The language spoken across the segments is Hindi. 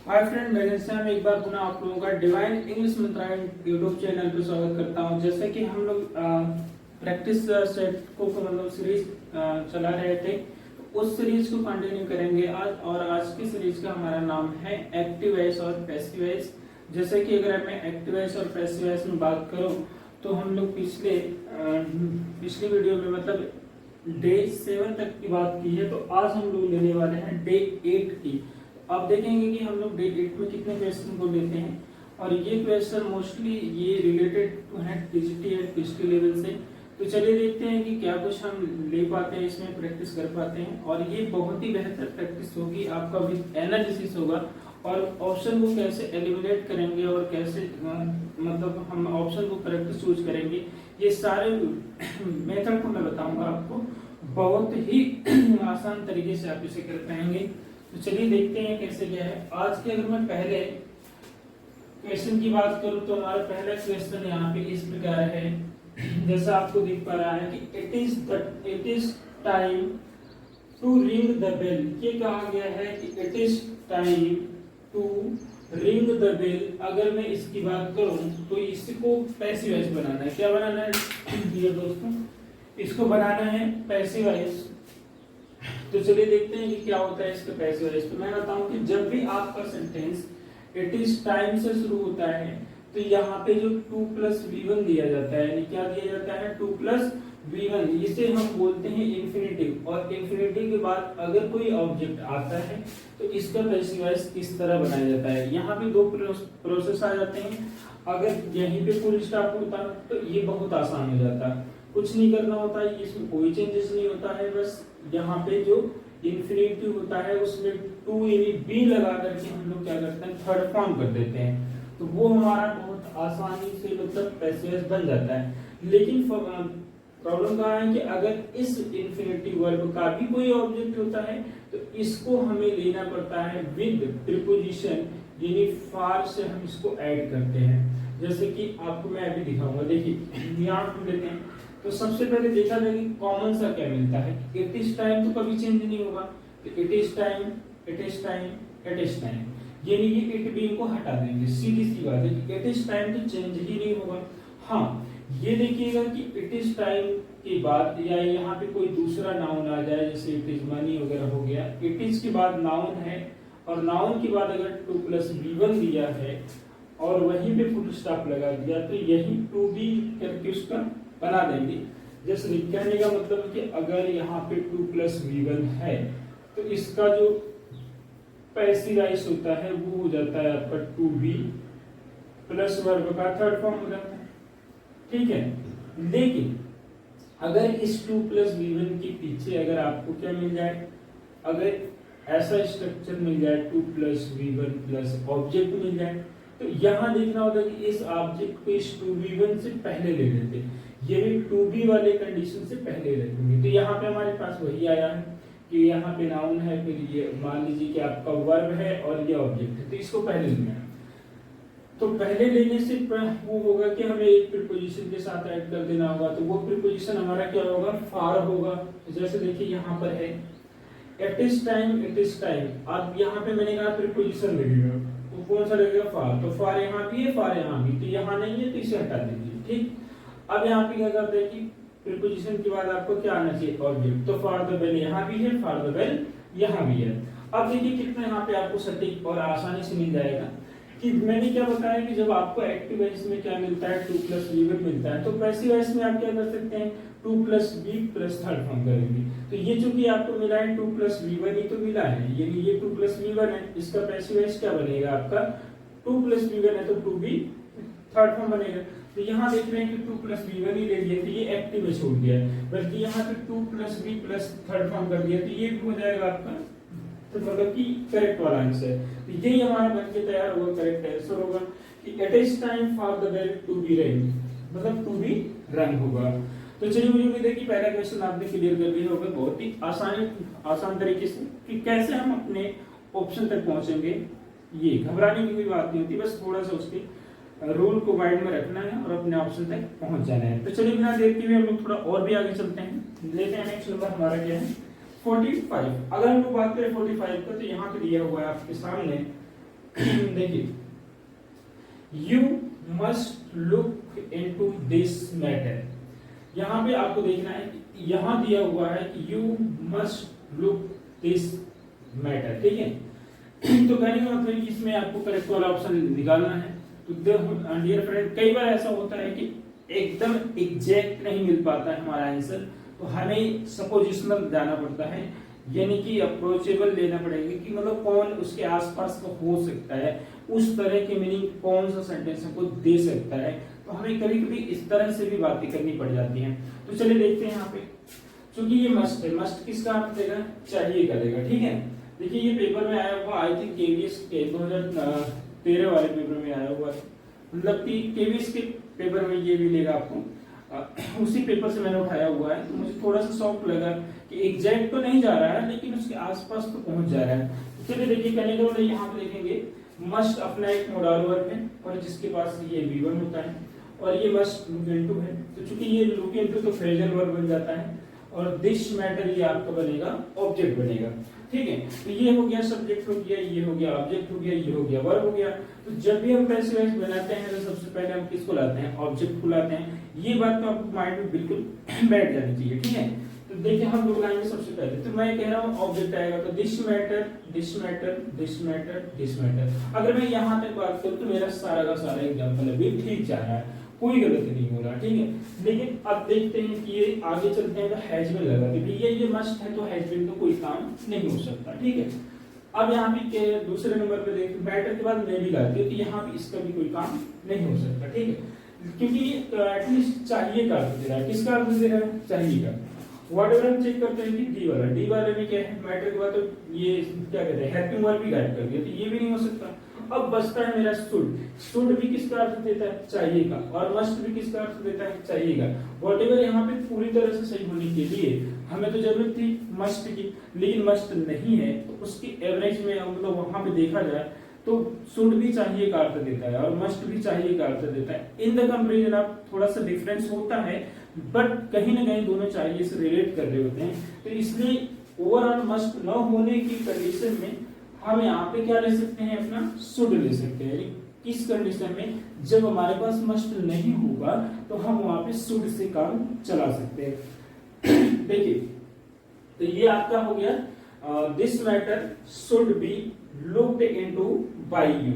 हाय फ्रेंड, मैं एक बार पुनः आप लोगों का डिवाइन इंग्लिश मंत्रालय यूट्यूब चैनल पर स्वागत करता हूं। जैसे कि हम लोग प्रैक्टिस सेट को मतलब सीरीज चला रहे थे, तो उस सीरीज को कंटिन्यू करेंगे आज। और आज की सीरीज का हमारा नाम है एक्टिव वॉइस और पैसिव वॉइस। जैसे कि अगर मैं एक्टिव वॉइस और पैसिव वॉइस में बात करूं तो हम लोग पिछली वीडियो में मतलब डे 7 तक की बात की है, तो आज हम लोग लेने वाले हैं डे 8 की। आप देखेंगे कि हम लोग डे 8 में कितने क्वेश्चन को लेते हैं, और ये क्वेश्चन मोस्टली ये रिलेटेड टू है टीजीटी एंड पीजीटी लेवल से। तो चलिए देखते हैं कि क्या कुछ हम ले पाते हैं, इसमें प्रैक्टिस कर पाते हैं। और ये बहुत ही बेहतर प्रैक्टिस होगी, आपका विद एनालिसिस होगा। और ऑप्शन को कैसे एलिमिनेट करेंगे और कैसे मतलब हम ऑप्शन को करेक्ट चूज करेंगे, ये सारे मेथड को मैं बताऊंगा आपको। बहुत ही आसान तरीके से आप इसे कर पाएंगे। तो चलिए देखते हैं कैसे क्या है। आज के अगर मैं पहले क्वेश्चन की बात करूं तो हमारा पहला क्वेश्चन यहाँ पे इस प्रकार है, जैसा आपको दिख पा रहा है कि it is time to ring the bell. ये कहा गया है कि it is time to ring the bell. अगर मैं इसकी बात करूं तो इसको पैसिव वॉइस बनाना है। क्या बनाना है डियर दोस्तों? इसको बनाना है पैसिव वॉइस। तो चलिए देखते हैं कि क्या होता है इसका पैसिव वॉइस। तो मैं बताऊं कि जब भी आपका सेंटेंस इट इज टाइम से शुरू होता है तो यहाँ पे जो 2 + v1 दिया जाता है, यानी क्या दिया जाता है 2 + v1, इसे हम बोलते हैं इंफिनिटिव। और इंफिनिटिव के बाद अगर कोई ऑब्जेक्ट आता है तो इसका पैसिव वॉइस इस तरह बनाया जाता है। यहाँ पे दो प्रोसेस आ जाते हैं। अगर यहीं पे फुल स्टॉप होता तो ये बहुत आसान हो जाता, कुछ नहीं करना होता है, इसमें कोई चेंजेस नहीं होता है। बस यहाँ पे जो इंफिनिटिव होता है उसमें 2 यानी b लगा करके हम लोग क्या करते हैं, थर्ड फॉर्म कर देते हैं। तो वो हमारा बहुत आसानी से मतलब पैसिव वॉइस बन जाता है। लेकिन प्रॉब्लम कहाँ है कि अगर इस इंफिनिटिव वर्ब का भी कोई ऑब्जेक्ट होता है तो इसको हमें लेना पड़ता है विद प्रीपोजिशन, यानी फार से हम इसको ऐड करते हैं। जैसे कि आपको मैं अभी दिखाऊंगा। देखिए यहाँ हम लेते हैं तो सबसे पहले देखा जाए कि कॉमन सा क्या मिलता है। इट इज टाइम तो कभी चेंज नहीं होगा, तो it is time, it is time, it is time, यानी कि इट बी को हटा देंगे। सीधी सी बात है कि इट इज टाइम तो चेंज ही नहीं होगा। हाँ, ये देखिएगा कि इट इज टाइम के बाद या यहाँ पे कोई दूसरा नाउन आ जाए, जैसे इट इज मनी वगैरह हो गया। इट इज के बाद नाउन है और नाउन के बाद अगर 2 + v1 दिया है और वहीं पे फुल स्टॉप लगा दिया तो यही टू बी करके उसका बना देंगे। जैसे कहने का मतलब है कि अगर यहाँ पे 2 + v1 है तो इसका जो पैसिव वॉइस होता है वो हो जाता है आपका 2b प्लस वर्ब का थर्ड फॉर्म हो जाता है। ठीक है, लेकिन अगर इस 2 + v1 के पीछे अगर आपको क्या मिल जाए, अगर ऐसा स्ट्रक्चर मिल जाए 2 + v1 प्लस ऑब्जेक्ट मिल जाए, तो यहाँ देखना होगा कि इस ऑब्जेक्ट को इस 2v1 से पहले ले लेते, यानी 2b वाले कंडीशन से पहले रखेंगे। तो यहाँ पे हमारे पास वही आया है कि यहाँ पे नाउन है, फिर ये मान लीजिए कि आपका वर्ब है और ये ऑब्जेक्ट है, तो इसको पहले लेना है। तो पहले लेने से वो होगा कि हमें एक प्रीपोजिशन के साथ ऐड कर देना होगा। तो वो प्रीपोजिशन हमारा क्या होगा, फार होगा। जैसे देखिए यहाँ पर है it is time, it is time. अब यहाँ पे मैंने कहा प्रीपोजिशन लगेगा, तो कौन सा लगेगा, फार। तो फार यहाँ भी है, फार यहाँ भी, तो यहाँ नहीं है तो इसे हटा दीजिए। ठीक, अब यहाँ पे क्या करते हैं कि प्रीपोजिशन के बाद आपको क्या आना चाहिए, ऑब्जेक्ट। तो फॉर द बेल यहाँ भी है, फॉर द बेल यहाँ भी है। अब देखिए कितना यहाँ पे आपको सटीक और आसानी से मिल जाएगा कि मैंने क्या बताया कि जब आपको एक्टिव वॉइस में क्या मिलता है 2 + v1 मिलता है, तो पैसिव वॉइस में आप क्या कर सकते हैं 2 + v प्लस थर्ड फॉर्म करेंगे। तो ये चूंकि आपको मिला है 2 + v1 ही तो मिला है, यानी ये 2 + v1 है, इसका पैसिव वॉइस क्या बनेगा आपका 2 + v1 है तो 2b थर्ड फॉर्म बनेगा। तो यहाँ देख रहे हैं कि 2 + v1 ही ले लिया तो ये एक्टिव में छूट गया, बल्कि यहाँ पे 2 + v प्लस थर्ड फॉर्म कर दिया तो ये भी हो जाएगा आपका, तो मतलब कि करेक्ट वाला आंसर। तो यही हमारा बन के तैयार हुआ करेक्ट आंसर होगा कि it is time for the bell to be ring, मतलब टू बी रंग होगा। तो चलिए मुझे उम्मीद है कि पहला क्वेश्चन आपने क्लियर कर लिया होगा बहुत ही आसान तरीके से कि कैसे हम अपने ऑप्शन तक पहुंचेंगे। ये घबराने की कोई बात नहीं होती, बस थोड़ा सा उसके रूल को माइंड में रखना है और अपने ऑप्शन तक पहुंच जाना है। तो चलिए बिना देर के हुए हम लोग थोड़ा और भी आगे चलते हैं। लेते हैं नेक्स्ट नंबर हमारा क्या है 45। अगर हम लोग बात करें 45 का तो यहाँ पे दिया हुआ है आपके सामने देखिए, you must look into this matter. यहाँ पे आपको देखना है, यहाँ दिया हुआ है कि you must look this matter, ठीक है। तो कहने का मतलब इसमें आपको करेक्ट वाला ऑप्शन निकालना है। तो डियर फ्रेंड, कई बार ऐसा होता है कि एकदम एग्जैक्ट नहीं मिल पाता है हमारा आंसर, तो हमें सपोजिशनल जाना पड़ता है, यानी कि अप्रोचेबल लेना पड़ेगा कि मतलब कौन उसके आसपास का हो सकता है, उस तरह की मीनिंग कौन सा सेंटेंस हमको दे सकता है। तो हमें कभी कभी इस तरह से भी बातें करनी पड़ जाती हैं। तो चलिए देखते हैं यहाँ पे, क्योंकि ये मस्ट है, मस्ट किसका अर्थ देगा, चाहिए का देगा, ठीक है। देखिए ये पेपर में आया हुआ, आई थिंक केवीएस के 2013 वाले पेपर में आया हुआ है, मतलब कि केवीएस के पेपर में ये भी लेगा आपको, उसी पेपर से मैंने उठाया हुआ है। तो मुझे थोड़ा सा शौक लगा कि एग्जैक्ट तो नहीं जा रहा है, लेकिन उसके आसपास तो पहुंच जा रहा है। तो चलिए देखिए, कहने का मतलब यहाँ पे देखेंगे, मस्ट अपना एक मोडाल वर्ब है, और जिसके पास ये V1 होता है, और ये मस्ट लुक इनटू है। तो चूंकि ये लुक इनटू तो फ्रेजल वर्ब बन जाता है, और दिस मैटर ये आपका बनेगा ऑब्जेक्ट बनेगा, ठीक है। तो ये हो गया सब्जेक्ट हो गया, ये हो गया ऑब्जेक्ट हो गया, ये हो गया वर्ब हो गया। तो जब भी हम पैसिव वॉइस बनाते हैं तो सबसे पहले हम किसको लाते हैं, ऑब्जेक्ट को लाते हैं। ये बात तो आपको माइंड में बिल्कुल बैठ जानी चाहिए, ठीक है। तो देखिए हम लोग लाएंगे सबसे पहले, तो मैं कह रहा हूँ ऑब्जेक्ट आएगा, तो this matter, this matter, this matter, this matter. अगर मैं यहाँ तक बात करूँ तो मेरा सारा का सारा एग्जाम्पल अभी ठीक जा रहा है, कोई गलती नहीं हो रहा, ठीक है। लेकिन अब देखते हैं कि ये आगे चलते हैं तो हैज में लगा कि भैया ये मस्ट है, तो हैज में तो कोई काम नहीं हो सकता, ठीक है। अब यहाँ पे दूसरे नंबर पे देखिए, मैटर के बाद मैं भी लाती हूँ, तो यहाँ पे इसका भी कोई काम नहीं हो सकता, ठीक है, क्योंकि एटलीस्ट चाहिए का अर्थ दे रहा है। किसका अर्थ दे रहा है, चाहिए का। व्हाट एवर हम चेक करते हैं कि डी वाले में क्या है, मैटर के बाद तो ये क्या कहते हैं, हेल्पिंग वर्ब भी गाइड कर दिया, तो ये भी नहीं हो सकता। अब बचता है मेरा शुड। शुड भी किसका अर्थ देता है, चाहिए का, और मस्ट भी किसका अर्थ देता है, चाहिए का। व्हाटएवर यहाँ पे पूरी तरह से सही होने के लिए हमें तो जरूरत थी मस्ट की, लेकिन मस्ट नहीं है, तो उसकी एवरेज में मतलब वहां पे देखा जाए तो शुड भी चाहिए का अर्थ देता है, और मस्ट भी चाहिए का अर्थ देता है। इन द कंपेरिजन आप थोड़ा सा डिफरेंस होता है, बट कहीं ना कहीं दोनों चाहिए से रिलेट कर रहे होते हैं। तो इसलिए ओवरऑल मस्ट न होने की कंडीशन में हम यहाँ पे क्या ले सकते हैं, अपना शुड ले सकते हैं। किस कंडीशन में, जब हमारे पास मस्ट नहीं होगा तो हम वहां पे शुड से काम चला सकते हैं। देखिए, तो ये आपका हो गया, this matter should be looked into bye you,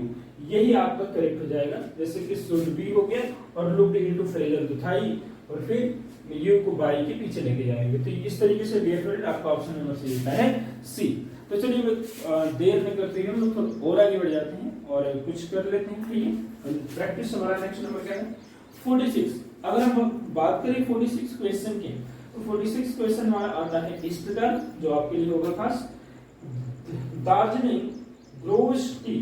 यही आपका करेक्ट हो जाएगा। जैसे कि शुड बी हो गया, और लुक्ड इनटू फ्रेजल तो था ही, और फिर यू को बाय के पीछे लेके जाएंगे। तो इस तरीके से डियर फ्रेंड आपका ऑप्शन नंबर सी होता है, सी। तो चलिए देर न करते हुए हम लोग और आगे बढ़ जाते हैं और कुछ कर लेते हैं, ठीक है। प्रैक्टिस हमारा नेक्स्ट नंबर क्या है, 46। अगर हम बात करें 46 क्वेश्चन की, तो 46 क्वेश्चन हमारा आता है इस प्रकार, जो आपके लिए होगा खास, दार्जिलिंग ग्रोव्स टी।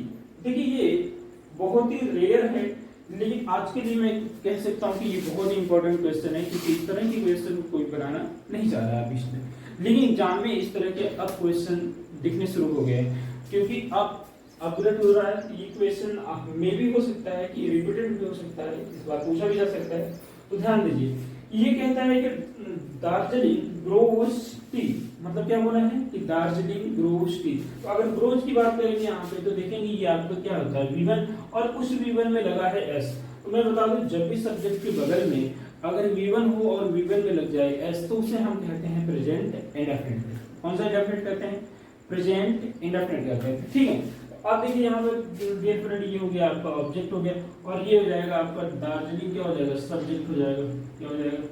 देखिए ये बहुत ही रेयर है, लेकिन आज के लिए मैं कह सकता हूँ कि ये बहुत ही इंपॉर्टेंट क्वेश्चन है, क्योंकि इस तरह के क्वेश्चन कोई बनाना नहीं चाह रहा है अभी इसमें, लेकिन एग्जाम में इस तरह के अब क्वेश्चन दिखने शुरू हो गए, क्योंकि अब अपग्रेड हो रहा है। तो ये क्वेश्चन में भी हो सकता है कि रिपीटेड भी हो सकता है, इस बार पूछा भी जा सकता है। तो ध्यान दीजिए, ये कहता है कि दार्जिलिंग ग्रोव्स टी, मतलब क्या बोला है कि दार्जिलिंग ग्रोव्स टी। तो अगर ग्रोव्स की बात करेंगे यहाँ पे, तो देखेंगे ये आपका क्या होता है, V1, और उस V1 में लगा है S। तो मैं बता दूं, जब भी सब्जेक्ट के बगल में अगर V1 हो और V1 में लग जाए S, तो उसे हम कहते हैं प्रेजेंट इंडेफिनिट। कौन सा इंडेफिनिट कहते हैं, प्रेजेंट इंडेफिनिट कहते हैं, ठीक है। अब देखिए यहाँ पर डियर फ्रेंड, ये हो गया आपका ऑब्जेक्ट हो गया, और ये हो जाएगा आपका दार्जिलिंग, क्या हो जाएगा, सब्जेक्ट हो जाएगा, क्या हो जाएगा,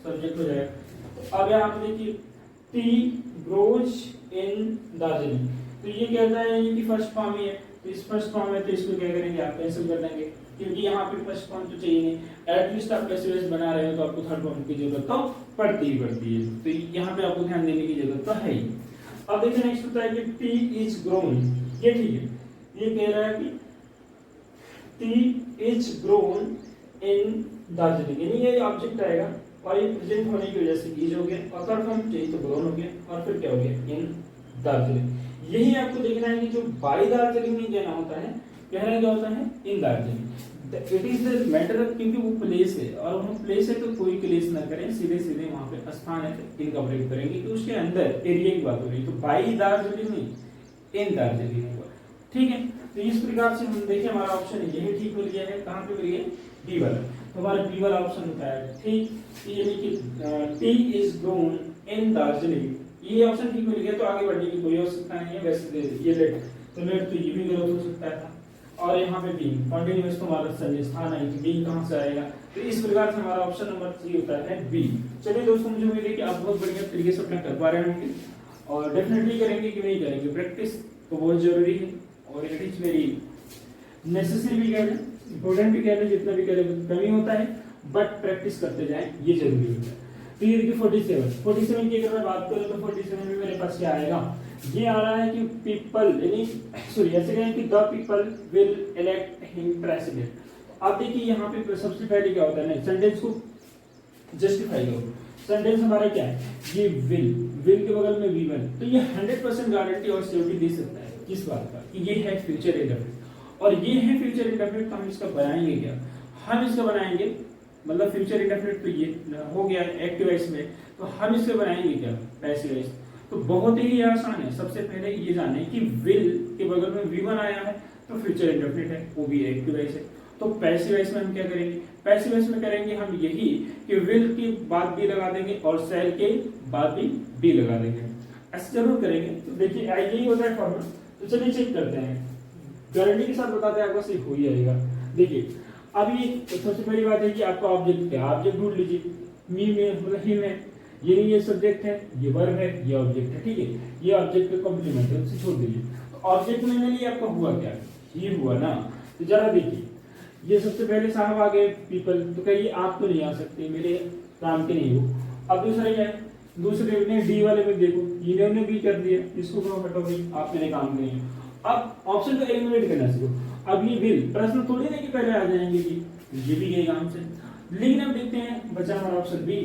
सब्जेक्ट हो जाएगा। अब यहाँ पे देखिए, टी ग्रोज इन दार्जिलिंग, तो ये कहता है कि फर्स्ट फॉर्म ही है, तो इस फर्स्ट फॉर्म में तो इसको क्या करेंगे, आप कैंसिल कर देंगे, क्योंकि यहाँ पे फर्स्ट फॉर्म तो चाहिए नहीं। एटलीस्ट आप पैसिव बना रहे हो तो आपको थर्ड फॉर्म की जरूरत तो पड़ती ही पड़ती है, तो यहाँ पे आपको ध्यान देने की जरूरत तो है ही। अब देखिए नेक्स्ट होता है कि टी इज ग्रोन, ये ठीक है, ये कह रहा है कि T is grown in Darjeeling, यानी ये ऑब्जेक्ट आएगा, और ये प्रेजेंट होने की वजह से इज हो गया, और थर्ड फॉर्म चाहिए तो ग्रोन हो गया, और फिर क्या हो गया, इन दार्जिलिंग। यही आपको देखना है कि जो बाय दार्जिलिंग नहीं कहना होता है, कहना क्या होता है, in Darjeeling. It is the matter, क्योंकि वो प्लेस है, और वहाँ प्लेस है तो कोई प्लेस ना करें, सीधे सीधे वहाँ पे स्थान है तो इनकॉर्पोरेट करेंगे, कि उसके अंदर एरिया की बात हो रही है, तो बाय दार्जिलिंग नहीं, इन दार्जिलिंग होगा, ठीक है। तो इस प्रकार से हम देखिए हमारा ऑप्शन ये है ठीक मिल गया है। कहाँ पे मिल गया? डी वाला। तो हमारा बी वाला ऑप्शन होता है ठीक। यानी कि T is grown in Darjeeling, ये ऑप्शन ठीक मिल गया। तो आगे बढ़ने की कोई आवश्यकता नहीं है। वैसे ये लेट, तो लेट तो ये भी गलत हो सकता था। और यहाँ पे बी कॉन्टिन्यूअस तो हमारा सही स्थान है, तो बी कहाँ से आएगा? तो इस प्रकार से हमारा ऑप्शन नंबर सी होता है बी। चलिए दोस्तों, मुझे उम्मीद है कि आप बहुत बढ़िया तरीके से अपना कर पा रहे होंगे और डेफिनेटली करेंगे कि नहीं करेंगे। प्रैक्टिस तो बहुत जरूरी है और इट इज वेरी नेसेसरी भी कह लें, इंपॉर्टेंट भी कह लें, जितना भी कह लें कमी होता है, बट प्रैक्टिस करते जाएं, ये जरूरी होता है। तो ये देखिए 47 की अगर मैं बात करूं तो 47 में मेरे पास क्या आएगा? ये आ रहा है कि पीपल, यानी सॉरी ऐसे कहें कि the people will elect him president. अब देखिए यहाँ पे सबसे पहले क्या होता है ना, सेंटेंस को जस्टिफाई करो। सेंटेंस हमारा क्या है? ये विल के बगल में वी वन, तो ये 100% गारंटी और सिक्योरिटी दे सकता है किस बात का कि ये है फ्यूचर इंडेफिनिट और ये है फ्यूचर इंडेफिनिट। तो हम इसका बनाएंगे क्या? हम इसका बनाएंगे मतलब फ्यूचर इंडेफिनिट तो ये हो गया एक्टिव वॉइस में, तो हम इसके बनाएंगे क्या? Passive voice. तो बहुत ही आसान है। सबसे पहले ये जाने कि विल के बगल में वी वन आया है तो फ्यूचर इंडेफिनिट है, वो भी एक्टिव वॉइस है। तो पैसिव वॉइस में हम क्या करेंगे? पैसिव वॉइस में करेंगे हम यही कि विल के बाद बी लगा देंगे और सेल के बाद भी बी लगा देंगे। ऐसे जरूर करेंगे। तो देखिए यही होता है फॉर्मूला। तो चलिए चेक करते हैं, गारंटी के साथ बताते हैं आपको सही हो ही जाएगा। देखिए अब ये सबसे पहली बात है कि आपका ऑब्जेक्ट क्या? ऑब्जेक्ट ढूंढ लीजिए। मी में मतलब हिम है, ये सब्जेक्ट है, ये वर्ब है, ये ऑब्जेक्ट है। ठीक है, ये ऑब्जेक्ट का कॉम्प्लीमेंट है, उसे छोड़ दीजिए। तो ऑब्जेक्ट में लिए आपका हुआ क्या? ये हुआ ना। तो जरा देखिए, ये सबसे पहले साहब आ गए पीपल, तो कहिए आप तो नहीं आ सकते, मेरे काम के नहीं हो। अब दूसरा क्या है? दूसरे ने डी वाले में देखो, इन्होंने भी कर दिया, इसको क्यों हटोगे? आप मेरे काम के नहीं हो। अब ऑप्शन को एलिमिनेट करना सीखो। अब ये विल प्रश्न थोड़ी ना कि पहले आ जाएंगे जी, ये भी गए काम से। लेकिन अब देखते हैं बचा हमारा ऑप्शन बी।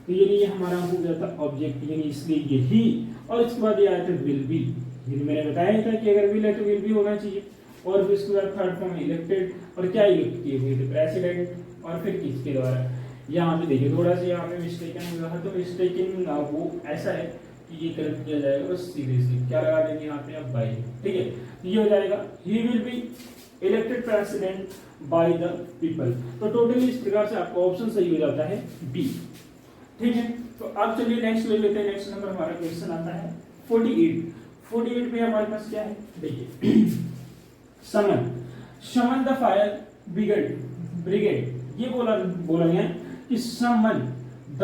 तो ये हमारा हो गया था ऑब्जेक्ट, यानी इसलिए ये ही, और इसके बाद ये आया था विल बी। ये मैंने बताया था कि अगर विल है तो विल भी होना चाहिए। और फिर इसके बाद थर्ड फॉर्म इलेक्टेड, और क्या इलेक्ट किए हुए थे? प्रेसिडेंट। और फिर किसके द्वारा? यहाँ पे देखिए थोड़ा सा यहाँ पे मिस्टेकन हुआ है, तो मिस्टेकन वो ऐसा है कि ये करेक्ट किया जाएगा बस सीधे से क्या लगा देंगे यहाँ पे? अब बाई। ठीक है, ये हो जाएगा he will be elected president by the people. तो टोटली इस प्रकार से आपका ऑप्शन सही हो जाता है बी। ठीक है, तो अब चलिए नेक्स्ट ले लेते हैं। नेक्स्ट नंबर हमारा क्वेश्चन आता है 48 पे हमारे पास क्या है? देखिए समन द फायर ब्रिगेड। ये बोला गया कि समन द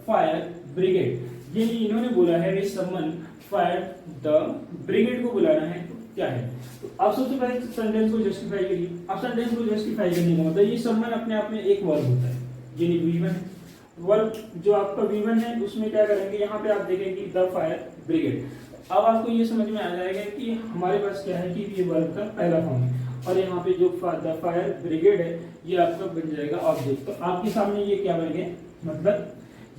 फायर ब्रिगेड, ये इन्होंने बोला है समन फायर द ब्रिगेड को बुलाना है। तो क्या है? तो आप सबसे पहले सेंटेंस को जस्टिफाई करिए। अब सेंटेंस को जस्टिफाई करने का मतलब ये समन अपने आप में एक वर्ब होता है, यानी वी1 वर्ब जो आपका वी1 है उसमें क्या करेंगे? यहाँ पे आप देखेंगे द फायर ब्रिगेड। अब आपको ये समझ में आ जाएगा कि हमारे पास क्या है कि ये वर्ब का पहला फॉर्म है और यहाँ पे जो द फायर ब्रिगेड है ये आपका बन जाएगा ऑब्जेक्ट। तो आपके सामने ये क्या बन गया? मतलब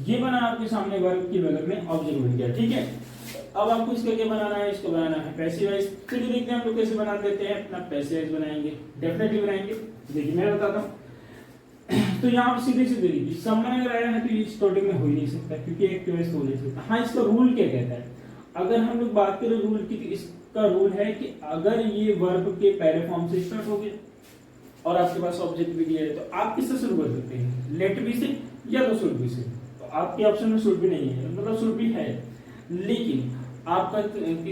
ये बना आपके सामने वर्ब के बगल में ऑब्जेक्ट बन गया। ठीक है, अब आपको इसका क्या बनाना है? इसको बनाना है पैसिव वॉइस। चलिए देखते हैं हम लोग कैसे बना देते हैं। अपना पैसिव वॉइस बनाएंगे, डेफिनेटली बनाएंगे। देखिए मैं बताता हूँ। तो यहाँ पे सीधे सीधे लीजिए, समन अगर आया है तो ये स्टार्टिंग में हो ही नहीं सकता क्योंकि एक्टिव वॉइस हो नहीं सकता। हाँ, इसका रूल क्या कहता है? अगर हम लोग बात करें रूल की, तो इसका रूल है कि अगर ये वर्ब के पहले फॉर्म से स्टार्ट हो गया और आपके पास ऑब्जेक्ट भी दिया है तो आप किससे शुरू कर सकते हैं? लेट बी से या तो शुड बी से। तो आपके ऑप्शन में शुड बी नहीं है, मतलब शुड बी है, लेकिन आपका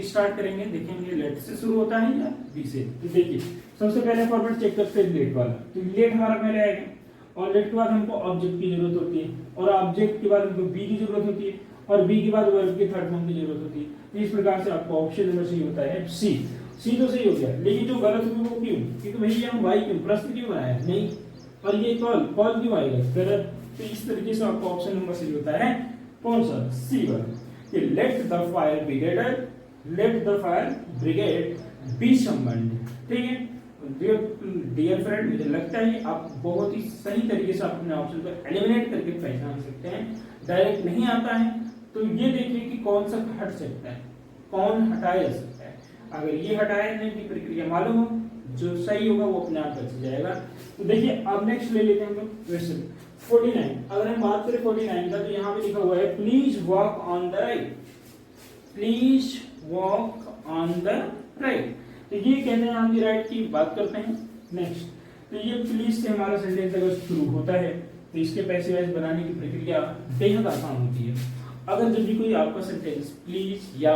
स्टार्ट करेंगे, देखेंगे लेट से शुरू होता है या बी से। तो देखिए सबसे पहले फॉर्मेट चेक करते हैं लेट वाला। तो लेट हमारा पहले आएगा और लेट के बाद हमको ऑब्जेक्ट की जरूरत होती है और ऑब्जेक्ट के बाद हमको बी की जरूरत होती है और बी के बाद वर्ब के थर्ड फॉर्म की जरूरत होती है। तो इस प्रकार से आपका ऑप्शन नंबर सी होता है सी। सी तो सही हो गया, लेकिन जो गलत हुआ वो क्यों? क्योंकि भैया हम वाई क्यों प्रश्न क्यों बनाया नहीं, और ये कॉल क्यों आएगा गलत? तो इस तरीके से आपका ऑप्शन नंबर सी होता है कौन सा? सी वाला। Let the fire brigade be summoned. ठीक है डियर फ्रेंड, मुझे लगता है आप बहुत ही सही तरीके से अपने ऑप्शन को एलिमिनेट करके पहचान सकते हैं। डायरेक्ट नहीं आता है तो ये देखिए कि कौन सा हट सकता है, कौन हटाया जा सकता है। अगर ये हटाने की प्रक्रिया मालूम हो, जो सही होगा वो अपने आप बच जाएगा। तो देखिए अब नेक्स्ट ले लेते हैं हम लोग क्वेश्चन 49। अगर हम बात करें 49 का तो यहाँ पे लिखा हुआ है please walk on the right. Please walk on the right. तो ये कहते हैं हम राइट की बात करते हैं। नेक्स्ट, तो ये प्लीज से हमारा सेंटेंस अगर शुरू होता है तो इसके पैसिव वॉइस बनाने की प्रक्रिया बेहद आसान होती है। अगर जब भी कोई आपका सेंटेंस प्लीज या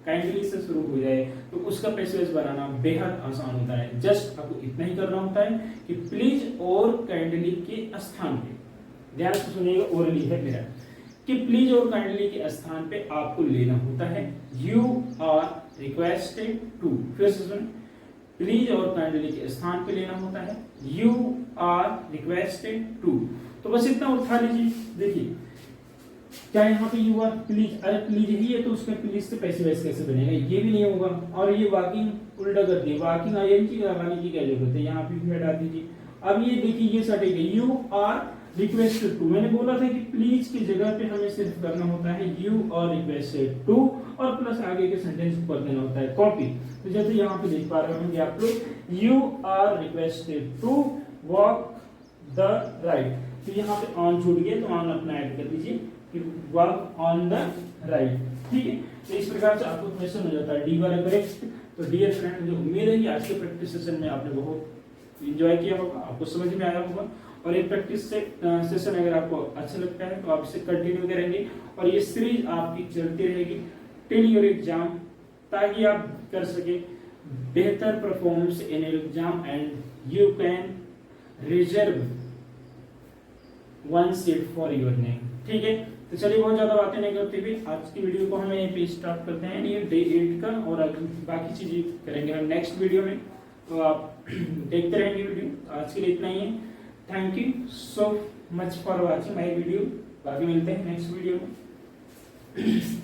काइंडली से शुरू हो जाए तो उसका पैसिव वॉइस बनाना बेहद आसान होता है। जस्ट आपको इतना ही करना होता है कि प्लीज और काइंडली के स्थान पे, ध्यान से सुनिएगा, ओरली है मेरा, कि प्लीज और काइंडली के स्थान पे आपको लेना होता है यू आर रिक्वेस्टेड टू। फिर से सुन, प्लीज और काइंडली के स्थान पे लेना होता है यू आर रिक्वेस्टेड टू। तो बस इतना उठा लीजिए। देखिए क्या यहाँ पे यू आर प्लीज, अरे प्लीज ही है तो उसमें प्लीज से पैसिव वॉइस कैसे बनेगा, ये भी नहीं होगा। और ये वाकिंग उल्टा कर दिए, वाकिंग आईएनजी लगाने की क्या जरूरत है, यहाँ पे भी हटा दीजिए। अब ये देखिए ये सटेगा यू आर रिक्वेस्टेड टू। मैंने बोला था कि प्लीज की जगह पे हमें सिर्फ करना होता है यू आर रिक्वेस्टेड टू और प्लस आगे के सेंटेंस ऊपर देना होता है कॉपी। तो जैसे यहाँ पे देख पा रहे होंगे आप लोग, you are requested to walk the right. तो यहाँ पे ऑन छूट गया तो ऑन अपना ऐड कर दीजिए कि वॉक ऑन द राइट। ठीक है, तो इस प्रकार से आपको क्वेश्चन हो जाता है डी वाला करेक्ट। तो डियर फ्रेंड, मुझे उम्मीद है कि आज के प्रैक्टिस सेशन में आपने बहुत एंजॉय किया होगा, आपको समझ में आया होगा। और ये प्रैक्टिस सेशन अगर आपको अच्छा लगता है तो आप इसे कंटिन्यू करेंगे और ये सीरीज आपकी चलती रहेगी टिल योर एग्जाम, ताकि आप कर सके बेहतर performance in exam and you can reserve one seat for your name. ठीक है, तो चलिए बहुत ज्यादा बातें नहीं करते हुए आज की वीडियो को हमें यहीं पे स्टॉप करते हैं। ये डे 8 का और बाकी चीजें करेंगे हम नेक्स्ट वीडियो में, तो आप देखते रहेंगे वीडियो। आज के लिए इतना ही है। Thank you so much for watching my video. बाकी मिलते हैं नेक्स्ट वीडियो में।